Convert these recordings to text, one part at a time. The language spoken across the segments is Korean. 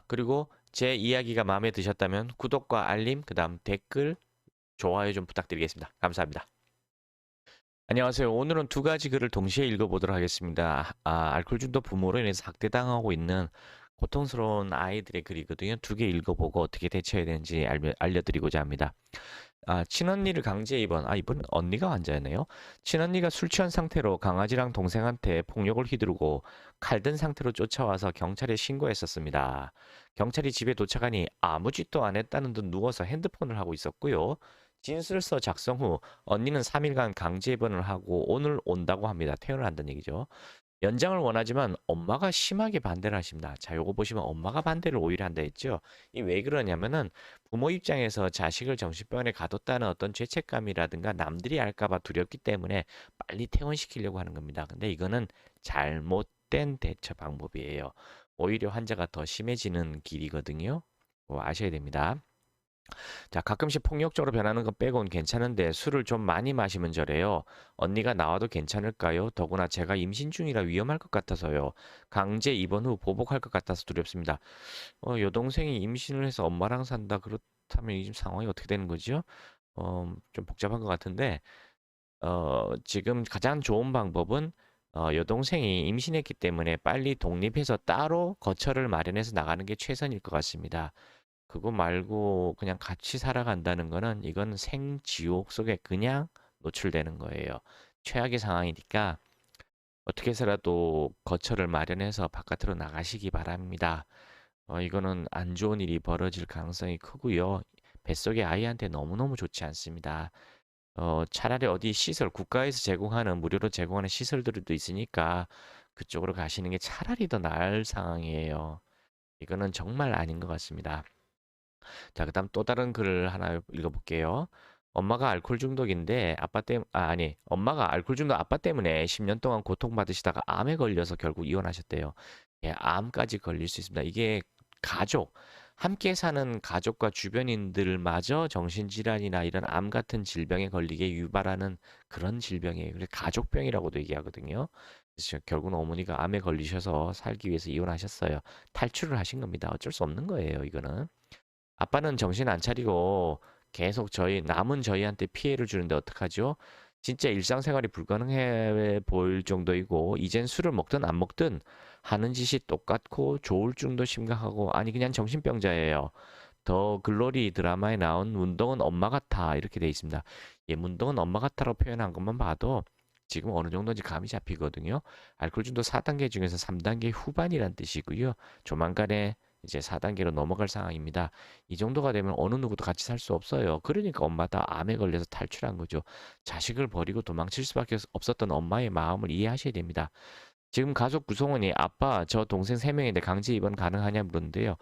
그리고 제 이야기가 마음에 드셨다면 구독과 알림, 그다음 댓글, 좋아요 좀 부탁드리겠습니다. 감사합니다. 안녕하세요. 오늘은 두 가지 글을 동시에 읽어보도록 하겠습니다. 알코올 중독 부모로 인해서 학대당하고 있는 고통스러운 아이들의 글이거든요. 두 개 읽어보고 어떻게 대처해야 되는지 알려드리고자 합니다. 친언니를 강제 입원. 이번 언니가 환자네요. 친언니가 술 취한 상태로 강아지랑 동생한테 폭력을 휘두르고 칼든 상태로 쫓아와서 경찰에 신고했었습니다. 경찰이 집에 도착하니 아무 짓도 안 했다는 듯 누워서 핸드폰을 하고 있었고요. 진술서 작성 후 언니는 3일간 강제 입원을 하고 오늘 온다고 합니다. 퇴원을 한다는 얘기죠. 연장을 원하지만 엄마가 심하게 반대를 하십니다. 자, 요거 보시면 엄마가 반대를 오히려 한다 했죠. 이 왜 그러냐면은 부모 입장에서 자식을 정신병원에 가뒀다는 어떤 죄책감이라든가 남들이 알까봐 두렵기 때문에 빨리 퇴원시키려고 하는 겁니다. 근데 이거는 잘못된 대처 방법이에요. 오히려 환자가 더 심해지는 길이거든요. 그거 아셔야 됩니다. 자, 가끔씩 폭력적으로 변하는 거 빼곤 괜찮은데 술을 좀 많이 마시면 저래요. 언니가 나와도 괜찮을까요? 더구나 제가 임신 중이라 위험할 것 같아서요. 강제 입원 후 보복할 것 같아서 두렵습니다. 여동생이 임신을 해서 엄마랑 산다. 그렇다면 이 상황이 어떻게 되는 거죠? 좀 복잡한 것 같은데, 지금 가장 좋은 방법은 여동생이 임신했기 때문에 빨리 독립해서 따로 거처를 마련해서 나가는 게 최선일 것 같습니다. 그거 말고 그냥 같이 살아간다는 거는 이건 생지옥 속에 그냥 노출되는 거예요. 최악의 상황이니까 어떻게 해서라도 거처를 마련해서 바깥으로 나가시기 바랍니다. 이거는 안 좋은 일이 벌어질 가능성이 크고요. 뱃속의 아이한테 너무너무 좋지 않습니다. 차라리 어디 시설, 국가에서 제공하는, 무료로 제공하는 시설들도 있으니까 그쪽으로 가시는 게 차라리 더 나을 상황이에요. 이거는 정말 아닌 것 같습니다. 자, 그다음 또 다른 글을 하나 읽어볼게요. 엄마가 알코올 중독인데 엄마가 알코올 중독 아빠 때문에 10년 동안 고통받으시다가 암에 걸려서 결국 이혼하셨대요. 예, 암까지 걸릴 수 있습니다. 이게 가족, 함께 사는 가족과 주변인들마저 정신질환이나 이런 암 같은 질병에 걸리게 유발하는 그런 질병이에요. 그래서 가족병이라고도 얘기하거든요. 그래서 결국은 어머니가 암에 걸리셔서 살기 위해서 이혼하셨어요. 탈출을 하신 겁니다. 어쩔 수 없는 거예요, 이거는. 아빠는 정신 안 차리고 계속 남은 저희한테 피해를 주는데 어떡하죠? 진짜 일상생활이 불가능해 보일 정도이고, 이젠 술을 먹든 안 먹든 하는 짓이 똑같고 조울증도 심각하고, 아니, 그냥 정신병자예요. 더 글로리 드라마에 나온 문동은 엄마 같아. 이렇게 돼 있습니다. 예, 문동은 엄마 같아라고 표현한 것만 봐도 지금 어느 정도인지 감이 잡히거든요. 알코올 중독 4단계 중에서 3단계 후반이란 뜻이고요. 조만간에 이제 4단계로 넘어갈 상황입니다. 이 정도가 되면 어느 누구도 같이 살 수 없어요. 그러니까 엄마 다 암에 걸려서 탈출한 거죠. 자식을 버리고 도망칠 수밖에 없었던 엄마의 마음을 이해하셔야 됩니다. 지금 가족 구성원이 아빠, 저 동생 3명인데 강제 입원 가능하냐 물었는데요.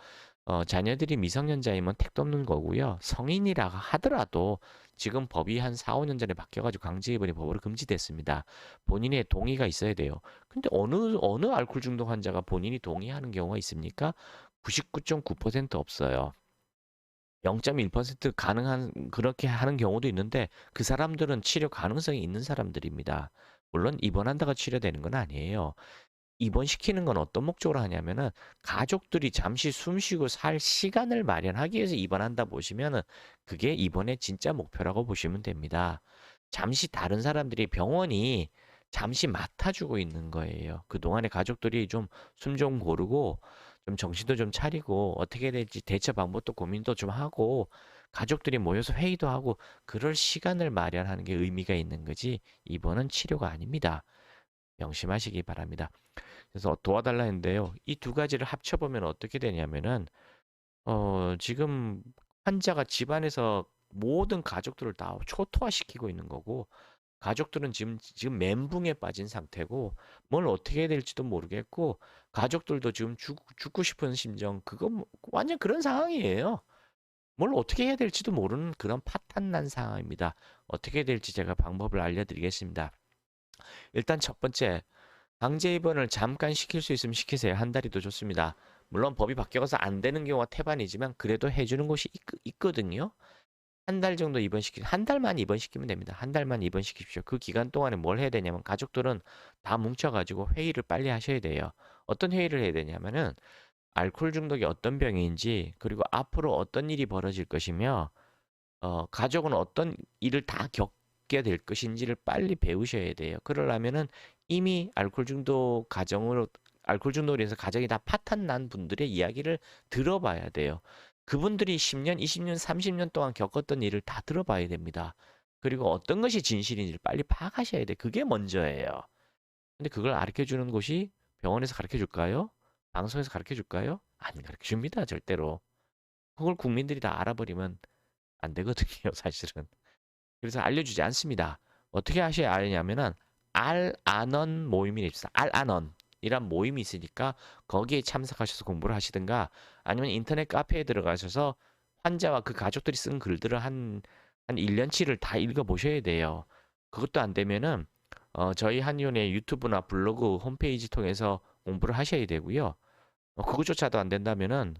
자녀들이 미성년자이면 택도 없는 거고요. 성인이라 하더라도 지금 법이 한 4, 5년 전에 바뀌어가지고 강제 입원이 법으로 금지됐습니다. 본인의 동의가 있어야 돼요. 근데 어느 알코올 중독 환자가 본인이 동의하는 경우가 있습니까? 99.9% 없어요. 0.1% 가능한 그렇게 하는 경우도 있는데 그 사람들은 치료 가능성이 있는 사람들입니다. 물론 입원한다가 치료되는 건 아니에요. 입원시키는 건 어떤 목적으로 하냐면은 가족들이 잠시 숨 쉬고 살 시간을 마련하기 위해서 입원한다 보시면은 그게 입원의 진짜 목표라고 보시면 됩니다. 잠시 다른 사람들이 병원이 잠시 맡아주고 있는 거예요. 그동안에 가족들이 좀 숨 좀 고르고 좀 정신도 좀 차리고 어떻게 해야 될지 대처 방법도 고민도 좀 하고 가족들이 모여서 회의도 하고 그럴 시간을 마련하는 게 의미가 있는 거지 입원은 치료가 아닙니다. 명심하시기 바랍니다. 그래서 도와달라 했는데요. 이 두 가지를 합쳐보면 어떻게 되냐면은, 지금 환자가 집안에서 모든 가족들을 다 초토화시키고 있는 거고, 가족들은 지금 멘붕에 빠진 상태고, 뭘 어떻게 해야 될지도 모르겠고, 가족들도 지금 죽고 싶은 심정, 완전 그런 상황이에요. 뭘 어떻게 해야 될지도 모르는 그런 파탄난 상황입니다. 어떻게 해야 될지 제가 방법을 알려드리겠습니다. 일단 첫 번째, 강제 입원을 잠깐 시킬 수 있으면 시키세요. 한 달이 더 좋습니다. 물론 법이 바뀌어서 안 되는 경우가 태반이지만 그래도 해주는 곳이 있거든요. 한 달 정도 한 달만 입원시키면 됩니다. 한 달만 입원시키십시오. 그 기간 동안에 뭘 해야 되냐면 가족들은 다 뭉쳐가지고 회의를 빨리 하셔야 돼요. 어떤 회의를 해야 되냐면은 알코올 중독이 어떤 병인지, 그리고 앞으로 어떤 일이 벌어질 것이며, 가족은 어떤 일을 다 겪게 될 것인지를 빨리 배우셔야 돼요. 그러려면은 이미 알코올 중독으로 인해서 가정이 다 파탄 난 분들의 이야기를 들어봐야 돼요. 그분들이 10년, 20년, 30년 동안 겪었던 일을 다 들어봐야 됩니다. 그리고 어떤 것이 진실인지를 빨리 파악하셔야 돼. 그게 먼저예요. 근데 그걸 가르쳐 주는 곳이 병원에서 가르쳐 줄까요? 방송에서 가르쳐 줄까요? 안 가르쳐 줍니다, 절대로. 그걸 국민들이 다 알아버리면 안 되거든요, 사실은. 그래서 알려주지 않습니다. 어떻게 하셔야 알냐면은 알아넌 모임이 있습니다. 알아넌이란 모임이 있으니까 거기에 참석하셔서 공부를 하시든가 아니면 인터넷 카페에 들어가셔서 환자와 그 가족들이 쓴 글들을 한 1년치를 다 읽어보셔야 돼요. 그것도 안 되면은 저희 한의원의 유튜브나 블로그 홈페이지 통해서 공부를 하셔야 되고요. 그것조차도 안 된다면은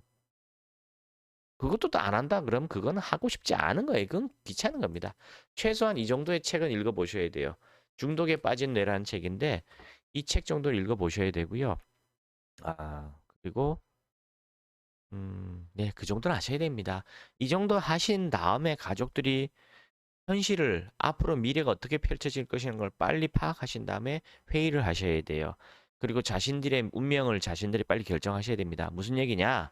그것도 또 안 한다 그러면 그거는 하고 싶지 않은 거예요. 그건 귀찮은 겁니다. 최소한 이 정도의 책은 읽어보셔야 돼요. 중독에 빠진 뇌라는 책인데 이 책 정도를 읽어보셔야 되고요. 그리고 네, 그 정도는 하셔야 됩니다. 이 정도 하신 다음에 가족들이 현실을 앞으로 미래가 어떻게 펼쳐질 것이라는 걸 빨리 파악하신 다음에 회의를 하셔야 돼요. 그리고 자신들의 운명을 자신들이 빨리 결정하셔야 됩니다. 무슨 얘기냐?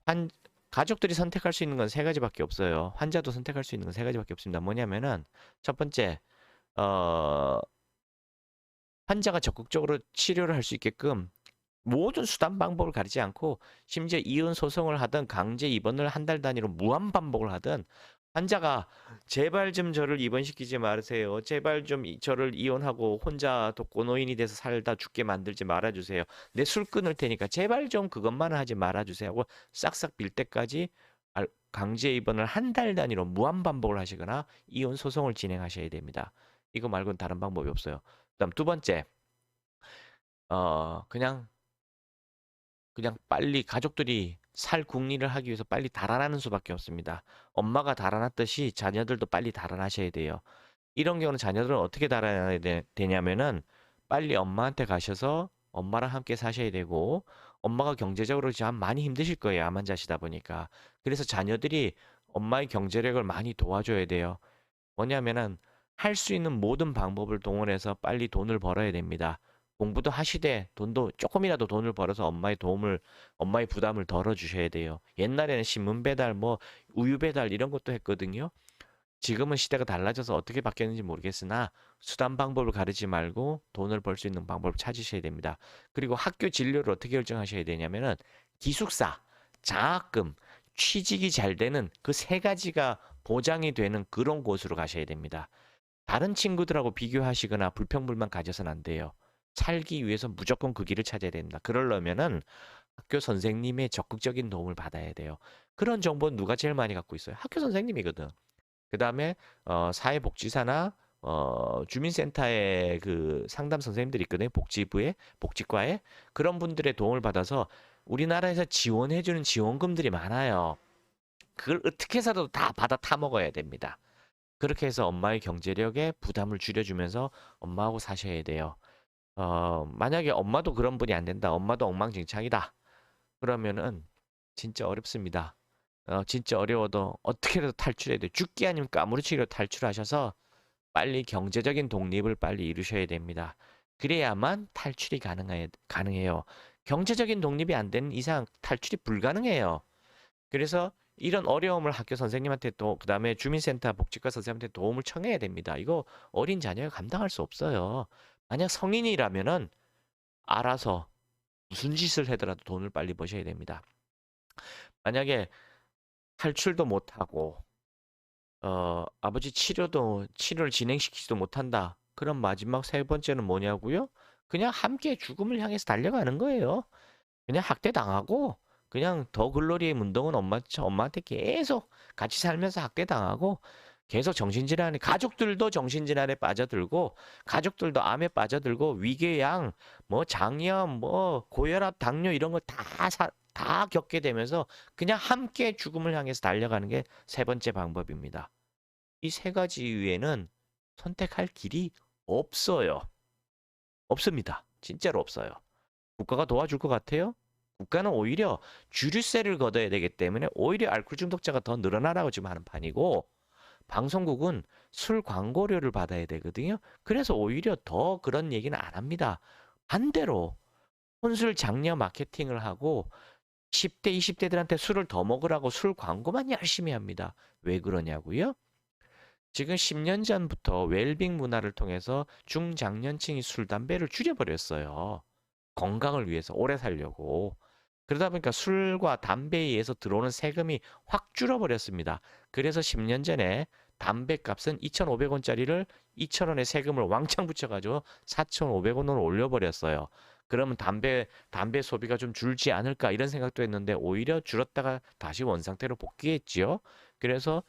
한 가족들이 선택할 수 있는 건 세 가지밖에 없어요. 환자도 선택할 수 있는 건 세 가지밖에 없습니다. 뭐냐면은 첫 번째, 어, 환자가 적극적으로 치료를 할 수 있게끔 모든 수단 방법을 가리지 않고 심지어 이혼 소송을 하든 강제 입원을 한 달 단위로 무한 반복을 하든 환자가 제발 좀 저를 입원시키지 마세요. 제발 좀 저를 이혼하고 혼자 독거노인이 돼서 살다 죽게 만들지 말아주세요. 내 술 끊을 테니까 제발 좀 그것만은 하지 말아주세요 하고 싹싹 빌 때까지 강제 입원을 한 달 단위로 무한 반복을 하시거나 이혼 소송을 진행하셔야 됩니다. 이거 말고는 다른 방법이 없어요. 그다음 두 번째, 그냥 빨리 가족들이 살 궁리를 하기 위해서 빨리 달아나는 수밖에 없습니다. 엄마가 달아났듯이 자녀들도 빨리 달아나셔야 돼요. 이런 경우는 자녀들은 어떻게 달아나야 되냐면은 빨리 엄마한테 가셔서 엄마랑 함께 사셔야 되고 엄마가 경제적으로 참 많이 힘드실 거예요. 암 환자시다 보니까. 그래서 자녀들이 엄마의 경제력을 많이 도와줘야 돼요. 뭐냐면은 할 수 있는 모든 방법을 동원해서 빨리 돈을 벌어야 됩니다. 공부도 하시되 돈도 조금이라도 돈을 벌어서 엄마의 부담을 덜어주셔야 돼요. 옛날에는 신문 배달, 뭐 우유 배달 이런 것도 했거든요. 지금은 시대가 달라져서 어떻게 바뀌었는지 모르겠으나 수단 방법을 가르지 말고 돈을 벌 수 있는 방법을 찾으셔야 됩니다. 그리고 학교 진로를 어떻게 결정하셔야 되냐면은 기숙사, 장학금, 취직이 잘 되는 그 세 가지가 보장이 되는 그런 곳으로 가셔야 됩니다. 다른 친구들하고 비교하시거나 불평불만 가져서는 안 돼요. 살기 위해서 무조건 그 길을 찾아야 됩니다. 그러려면은 학교 선생님의 적극적인 도움을 받아야 돼요. 그런 정보는 누가 제일 많이 갖고 있어요? 학교 선생님이거든. 그 다음에 사회복지사나 주민센터의 그 상담 선생님들이 있거든요. 복지과에 그런 분들의 도움을 받아서 우리나라에서 지원해주는 지원금들이 많아요. 그걸 어떻게 해서도 다 받아 타먹어야 됩니다. 그렇게 해서 엄마의 경제력에 부담을 줄여주면서 엄마하고 사셔야 돼요. 만약에 엄마도 그런 분이 안 된다. 엄마도 엉망진창이다. 그러면은 진짜 어렵습니다. 진짜 어려워도 어떻게라도 탈출해야 돼요. 죽기 아니면 까무러치기로 탈출하셔서 빨리 경제적인 독립을 빨리 이루셔야 됩니다. 그래야만 탈출이 가능해요. 경제적인 독립이 안 되는 이상 탈출이 불가능해요. 그래서 이런 어려움을 학교 선생님한테 또 그다음에 주민센터 복지과 선생님한테 도움을 청해야 됩니다. 이거 어린 자녀가 감당할 수 없어요. 만약 성인이라면은 알아서 무슨 짓을 하더라도 돈을 빨리 버셔야 됩니다. 만약에 탈출도 못하고 아버지 치료를 진행시키지도 못한다. 그럼 마지막 세 번째는 뭐냐고요? 그냥 함께 죽음을 향해서 달려가는 거예요. 그냥 학대당하고 그냥 더 글로리의 문동은 엄마한테 계속 같이 살면서 학대당하고 계속 정신질환에 가족들도 정신질환에 빠져들고 가족들도 암에 빠져들고 위궤양 뭐 장염 뭐 고혈압 당뇨 이런 거 다 겪게 되면서 그냥 함께 죽음을 향해서 달려가는 게 세 번째 방법입니다. 이 세 가지 위에는 선택할 길이 없어요. 없습니다. 진짜로 없어요. 국가가 도와줄 것 같아요? 국가는 오히려 주류세를 걷어야 되기 때문에 오히려 알코올 중독자가 더 늘어나라고 지금 하는 판이고, 방송국은 술 광고료를 받아야 되거든요. 그래서 오히려 더 그런 얘기는 안 합니다. 반대로 혼술 장려 마케팅을 하고 10대, 20대들한테 술을 더 먹으라고 술 광고만 열심히 합니다. 왜 그러냐고요? 지금 10년 전부터 웰빙 문화를 통해서 중장년층이 술, 담배를 줄여버렸어요. 건강을 위해서 오래 살려고. 그러다 보니까 술과 담배에 의해서 들어오는 세금이 확 줄어버렸습니다. 그래서 10년 전에 담배값은 2,500원짜리를 2,000원의 세금을 왕창 붙여가지고 4,500원으로 올려버렸어요. 그러면 담배 소비가 좀 줄지 않을까 이런 생각도 했는데 오히려 줄었다가 다시 원상태로 복귀했지요. 그래서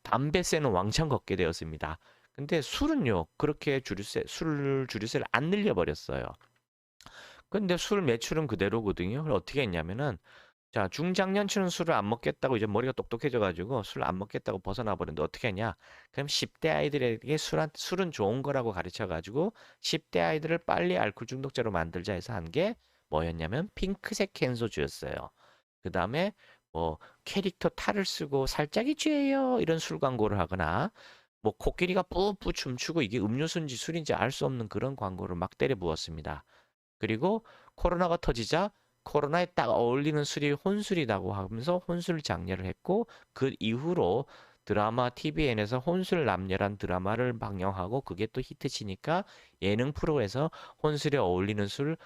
담배세는 왕창 걷게 되었습니다. 근데 술은요, 그렇게 술 주류세를 안 늘려버렸어요. 근데 술 매출은 그대로거든요. 그걸 어떻게 했냐면은, 자, 중장년층은 술을 안 먹겠다고 이제 머리가 똑똑해져가지고 술 안 먹겠다고 벗어나 버렸는데 어떻게 했냐? 그럼 10대 아이들에게 술은 좋은 거라고 가르쳐가지고 10대 아이들을 빨리 알코올 중독자로 만들자 해서 한 게 뭐였냐면 핑크색 캔소주였어요. 그 다음에 뭐 캐릭터 탈을 쓰고 살짝이 죄예요 이런 술 광고를 하거나 뭐 코끼리가 뿌뿌 춤추고 이게 음료수인지 술인지 알 수 없는 그런 광고를 막 때려 부었습니다. 그리고 코로나가 터지자 코로나에 딱 어울리는 술이 혼술이라고 하면서 혼술 장려를 했고 그 이후로 드라마 TVN에서 혼술 남녀란 드라마를 방영하고 그게 또 히트치니까 예능 프로에서 혼술에 어울리는 술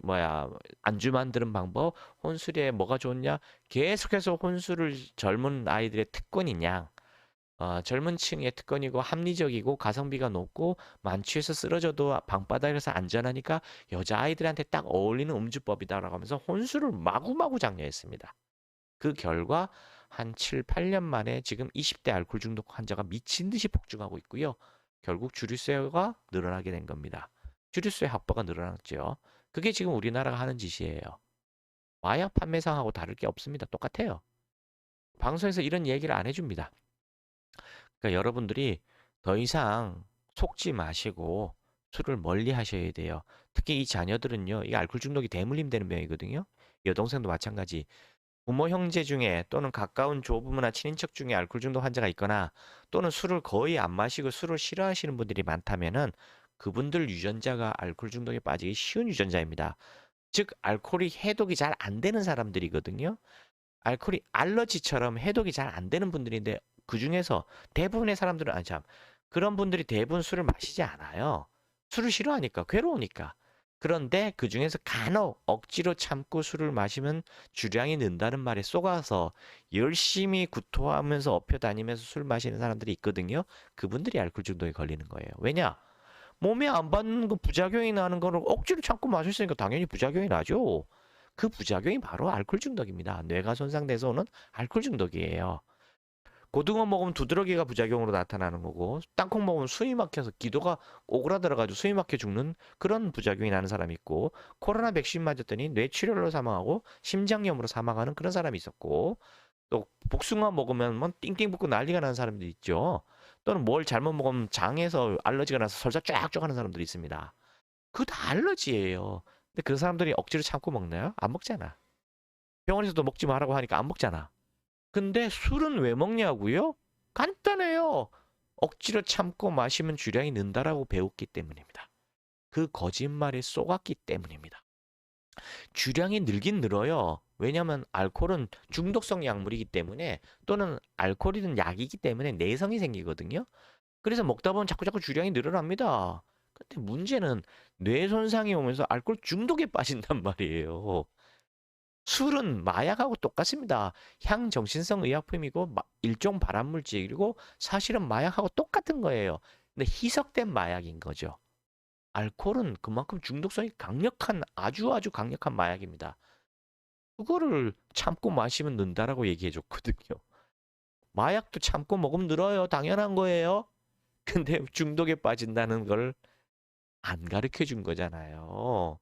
뭐야 안주 만드는 방법 혼술에 뭐가 좋냐 계속해서 혼술을 젊은 아이들의 특권이냐 젊은 층의 특권이고 합리적이고 가성비가 높고 만취해서 쓰러져도 방바닥에서 안전하니까 여자아이들한테 딱 어울리는 음주법이다라고 하면서 혼술을 마구마구 장려했습니다. 그 결과 한 7, 8년 만에 지금 20대 알코올 중독 환자가 미친 듯이 폭증하고 있고요. 결국 주류세가 늘어나게 된 겁니다. 주류세 확보가 늘어났죠. 그게 지금 우리나라가 하는 짓이에요. 마약 판매상하고 다를 게 없습니다. 똑같아요. 방송에서 이런 얘기를 안 해줍니다. 그러니까 여러분들이 더 이상 속지 마시고 술을 멀리 하셔야 돼요. 특히 이 자녀들은요, 이 알코올 중독이 대물림 되는 병이거든요. 여동생도 마찬가지. 부모 형제 중에 또는 가까운 조부모나 친인척 중에 알코올 중독 환자가 있거나 또는 술을 거의 안 마시고 술을 싫어하시는 분들이 많다면은 그분들 유전자가 알코올 중독에 빠지기 쉬운 유전자입니다. 즉, 알코올이 해독이 잘 안 되는 사람들이거든요. 알코올이 알러지처럼 해독이 잘 안 되는 분들인데 그 중에서 대부분의 사람들은 아니 참 그런 분들이 대부분 술을 마시지 않아요. 술을 싫어하니까 괴로우니까. 그런데 그 중에서 간혹 억지로 참고 술을 마시면 주량이 는다는 말에 속아서 열심히 구토하면서 업혀 다니면서 술 마시는 사람들이 있거든요. 그분들이 알코올 중독에 걸리는 거예요. 왜냐? 몸에 안 받는 그 부작용이 나는 거를 억지로 참고 마셨으니까 당연히 부작용이 나죠. 그 부작용이 바로 알코올 중독입니다. 뇌가 손상돼서 오는 알코올 중독이에요. 고등어 먹으면 두드러기가 부작용으로 나타나는 거고 땅콩 먹으면 숨이 막혀서 기도가 오그라들어가지고 숨이 막혀 죽는 그런 부작용이 나는 사람이 있고 코로나 백신 맞았더니 뇌출혈로 사망하고 심장염으로 사망하는 그런 사람이 있었고 또 복숭아 먹으면 뭐 띵띵 붓고 난리가 나는 사람들이 있죠. 또는 뭘 잘못 먹으면 장에서 알러지가 나서 설사 쫙쫙 하는 사람들이 있습니다. 그거 다 알러지예요. 근데 그 사람들이 억지로 참고 먹나요? 안 먹잖아. 병원에서도 먹지 말라고 하니까 안 먹잖아. 근데 술은 왜 먹냐고요? 간단해요. 억지로 참고 마시면 주량이 는다라고 배웠기 때문입니다. 그 거짓말에 속았기 때문입니다. 주량이 늘긴 늘어요. 왜냐하면 알코올은 중독성 약물이기 때문에 또는 알코올이든 약이기 때문에 내성이 생기거든요. 그래서 먹다 보면 자꾸자꾸 주량이 늘어납니다. 근데 문제는 뇌 손상이 오면서 알코올 중독에 빠진단 말이에요. 술은 마약하고 똑같습니다. 향정신성 의약품이고 일종 발암물질이고 사실은 마약하고 똑같은 거예요. 근데 희석된 마약인 거죠. 알코올은 그만큼 중독성이 강력한 아주 아주 강력한 마약입니다. 그거를 참고 마시면 는다라고 얘기해 줬거든요. 마약도 참고 먹으면 늘어요. 당연한 거예요. 근데 중독에 빠진다는 걸 안 가르쳐 준 거잖아요.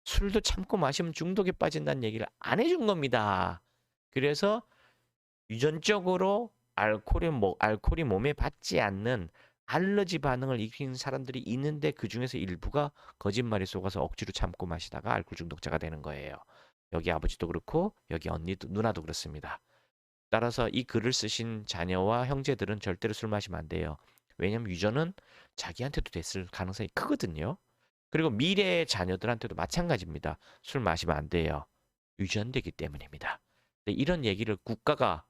술도 참고 마시면 중독에 빠진다는 얘기를 안 해준 겁니다. 그래서 유전적으로 알코올이 몸에 받지 않는 알러지 반응을 일으키는 사람들이 있는데 그중에서 일부가 거짓말에 속아서 억지로 참고 마시다가 알코올 중독자가 되는 거예요. 여기 아버지도 그렇고 여기 언니도 누나도 그렇습니다. 따라서 이 글을 쓰신 자녀와 형제들은 절대로 술 마시면 안 돼요. 왜냐면 유전은 자기한테도 됐을 가능성이 크거든요. 그리고 미래의 자녀들한테도 마찬가지입니다. 술 마시면 안 돼요. 유전되기 때문입니다. 근데 이런 얘기를 국가가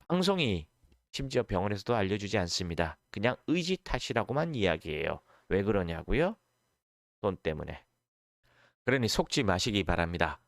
방송이 심지어 병원에서도 알려주지 않습니다. 그냥 의지 탓이라고만 이야기해요. 왜 그러냐고요? 돈 때문에. 그러니 속지 마시기 바랍니다.